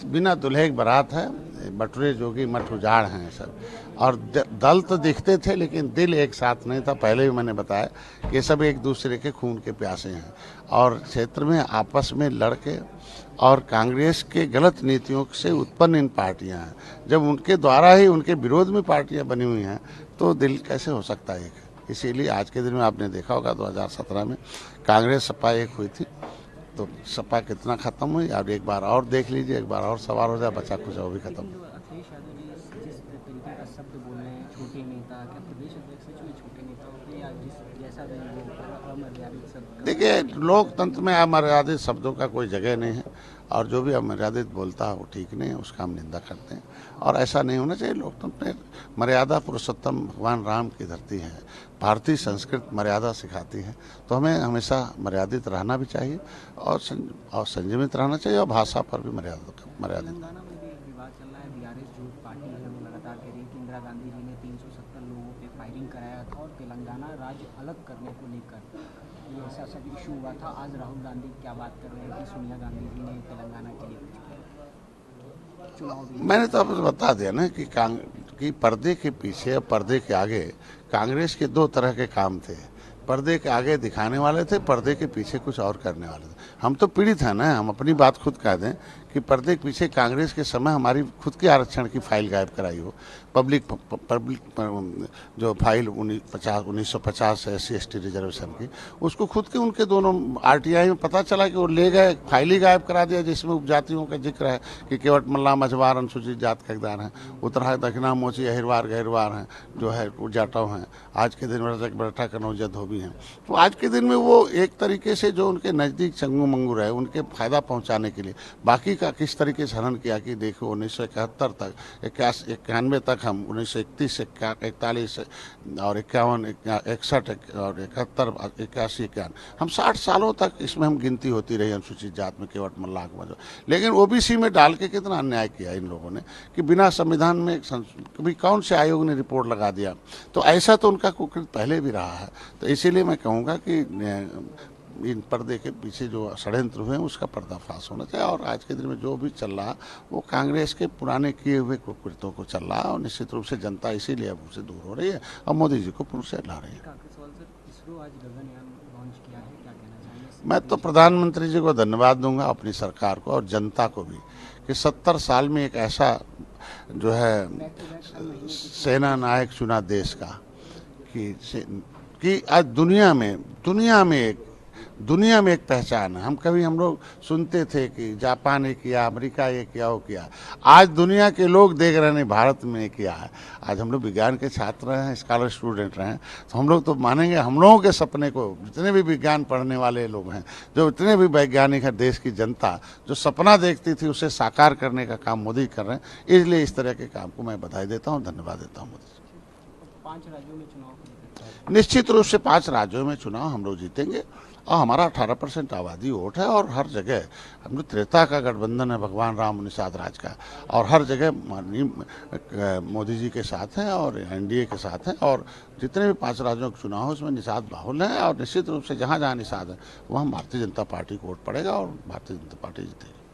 बिना दूल्हे की बारात है, बटुरे जोगी मठ उजाड़ हैं सब। और दल तो दिखते थे लेकिन दिल एक साथ नहीं था। पहले भी मैंने बताया कि ये सब एक दूसरे के खून के प्यासे हैं और क्षेत्र में आपस में लड़के और कांग्रेस के गलत नीतियों से उत्पन्न इन पार्टियां हैं। जब उनके द्वारा ही उनके विरोध में पार्टियां बनी हुई हैं तो दिल कैसे हो सकता है एक। इसीलिए आज के दिन में आपने देखा होगा 2017 में कांग्रेस सपा एक हुई थी, तो सपा कितना खत्म हुई। अब एक बार और देख लीजिए, एक बार और सवार हो जाए, बचा कुछ और भी खत्म। अखिलेश यादव जी जिस तरीके का शब्द बोल रहे हैं छोटे नेता, क्या प्रदेश अध्यक्ष सच में छोटे नेता होते हैं या जिस जैसा भी वो अमर्यादित शब्द? देखिए, लोकतंत्र में अमर्यादित शब्दों का कोई जगह नहीं है और जो भी अमर्यादित बोलता है वो ठीक नहीं है, उसका हम निंदा करते हैं और ऐसा नहीं होना चाहिए। लोकतंत्र में मर्यादा पुरुषोत्तम भगवान राम की धरती है, भारतीय संस्कृति मर्यादा सिखाती है, तो हमें हमेशा मर्यादित रहना भी चाहिए और संयमित रहना चाहिए और भाषा पर भी मर्यादित। तेलंगाना में भी एक विवाद चल रहा है। बीआरएस जो पार्टी है वो लगातार कह रही है कि इंदिरा गांधी जी ने 370 लोगों पे फायरिंग कराया था और तेलंगाना राज्य अलग करने को लेकर ये ऐसा सब इशू हुआ था। आज राहुल गांधी क्या बात कर रहे हैं कि सोनिया गांधी जी ने तेलंगाना के लिए चुनाव भी। मैंने तो आपको बता दिया ना कि पर्दे के पीछे और पर्दे के आगे कांग्रेस के दो तरह के काम थे। पर्दे के आगे दिखाने वाले थे, पर्दे के पीछे कुछ और करने वाले थे। हम तो पीड़ित हैं ना, हम अपनी बात खुद कह दें कि पर्दे के पीछे कांग्रेस के समय हमारी खुद की आरक्षण की फाइल गायब कराई हो। पब्लिक जो फाइल 1950 है SC/ST रिजर्वेशन की, उसको खुद के उनके दोनों RTI में पता चला कि वो ले गए, फाइल ही गायब करा दिया जिसमें उपजातियों का जिक्र है कि केवट मल्ला मझवार अनुसूचित जात का हकदार हैं, उत्तरा दक्षिणा मोची अहिरवार गहिरवार हैं जो है वो जाटव हैं, आज के दिन में बरठा कनौजा धोबी हैं। तो आज के दिन में वो एक तरीके से जो उनके नज़दीक चंगू मंगू रहे उनके फायदा पहुंचाने के लिए बाकी का किस तरीके से हनन किया कि देखो 1971 तक 91 तक हम 1931 से 41 और 51 61 और 71 81 91 हम 60 सालों तक इसमें हम गिनती होती रही अनुसूचित जात में केवट मल्लाह को। लेकिन OBC में डाल के कितना अन्याय किया इन लोगों ने कि बिना संविधान में कभी कौन से आयोग ने रिपोर्ट लगा दिया। तो ऐसा तो उनका कुकृत पहले भी रहा है। तो इसीलिए मैं कहूँगा कि इन पर्दे के पीछे जो षड्यंत्र हुए हैं उसका पर्दाफाश होना चाहिए और आज के दिन में जो भी चल रहा वो कांग्रेस के पुराने किए हुए कुकृत्यों को चल रहा है और निश्चित रूप से जनता इसीलिए अब उनसे दूर हो रही है और मोदी जी को पुर से ला रही है। मैं तो प्रधानमंत्री जी को धन्यवाद दूंगा, अपनी सरकार को और जनता को भी कि 70 साल में एक ऐसा जो है सेना नायक चुना देश का कि आज दुनिया में एक पहचान है। हम लोग सुनते थे कि जापान ने किया, अमेरिका ये किया, वो किया। आज दुनिया के लोग देख रहे हैं भारत में किया है। आज हम लोग विज्ञान के छात्र हैं, स्कॉलर स्टूडेंट हैं, तो हम लोग तो मानेंगे हम लोगों के सपने को। जितने भी विज्ञान पढ़ने वाले लोग हैं, जो इतने भी वैज्ञानिक हैं, देश की जनता जो सपना देखती थी उसे साकार करने का काम मोदी कर रहे हैं। इसलिए इस तरह के काम को मैं बधाई देता हूँ, धन्यवाद देता हूँ मोदी जी। 5 राज्यों में चुनाव, निश्चित रूप से 5 राज्यों में चुनाव हम लोग जीतेंगे और हमारा 18% आबादी वोट है और हर जगह हम लोग त्रेता का गठबंधन है भगवान राम निषाद राज का और हर जगह माननीय मोदी जी के साथ हैं और NDA के साथ हैं और जितने भी 5 राज्यों के चुनाव उसमें निषाद बाहुल हैं और निश्चित रूप से जहाँ जहाँ निषाद है वहाँ भारतीय जनता पार्टी को वोट पड़ेगा और भारतीय जनता पार्टी जीतेगी।